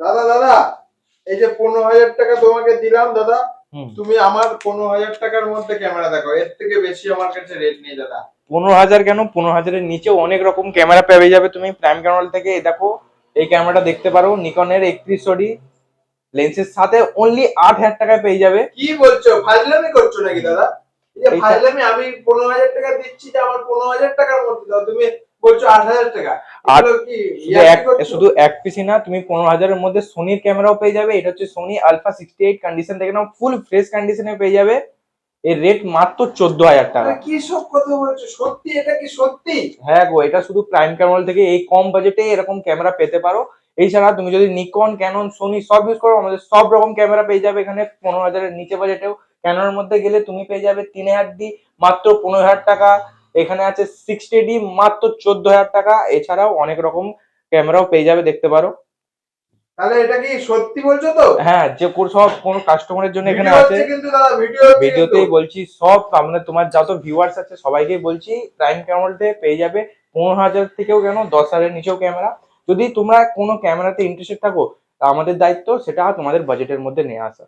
দাদা দাদা, এই যে 15,000 টাকা তোমাকে দিলাম দাদা, হুম। তুমি আমার 15,000 টাকার মধ্যে ক্যামেরা দেখো, এর থেকে বেশি আমার কাছে রেট নেই দাদা। 15,000 কেন, 15,000-এর নিচেও অনেক রকম ক্যামেরা পেয়ে যাবে তুমি প্রাইম ক্যামেরা থেকে। এই দেখো, এই ক্যামেরাটা দেখতে পারো, নিকনের 3100D লেন্সের সাথে অনলি 8,000 টাকায় পেয়ে যাবে। কি বলছো, ফাজলামি করছো নাকি দাদা? এই যে এইটা ফাজলামি, আমি 15,000 টাকা দিচ্ছি, যে আমার 15,000 টাকার মধ্যে দাও, তুমি বলছো 8,000 টাকা। আট, এগুলো কি শুধু এক ইয়ার্কি করছো? শুধু এক পিসি না, তুমি 15,000-এর মধ্যে সোনির ক্যামেরাও পেয়ে যাবে। এটা হচ্ছে সোনি আলফা 68 কন্ডিশন থেকে নাও, ফুল ফ্রেশ কন্ডিশনে পেয়ে যাবে। এর রেট মাত্র 14,000 টাকা। আরে কি সব কথা বলছো, সত্যি? এটা কি সত্যি? হ্যাঁ গো, এটা শুধু প্রাইম ক্যামেরা থেকে এই কম বাজেটে এরকম ক্যামেরা পেতে পারো। এছাড়া তুমি যদি নিকন, ক্যানন, সোনি সব ইউজ করো, আমাদের সব রকম ক্যামেরা পেয়ে যাবে এখানে 15,000-এর নিচে বাজেটেও। ক্যাননের মধ্যে গেলে তুমি পেয়ে যাবে 3,000D মাত্র 15,000 টাকা। এখানে আছে 60D মাত্র 14,000 টাকা। এছাড়াও অনেক রকম ক্যামেরাও পেয়ে যাবে, দেখতে পারো। তাহলে এটা কি সত্যি বলছো তো? হ্যাঁ, যে কোনো কাস্টমারের জন্য এখানে ভিডিও আছে। হচ্ছে কিন্তু দাদা, ভিডিও হচ্ছে কিন্তু। ভিডিওতেই বলছি সব, মানে তোমার যত ভিউয়ার্স আছে সবাইকেই বলছি, প্রাইম ক্যামেরাতে পেয়ে যাবে 15,000 থেকেও কেন 10,000-এর নিচেও ক্যামেরা। যদি তোমরা কোনো ক্যামেরাতে ইন্টারেস্টেড থাকো, তা আমাদের দায়িত্ব সেটা তোমাদের বাজেটের মধ্যে নিয়ে আসা।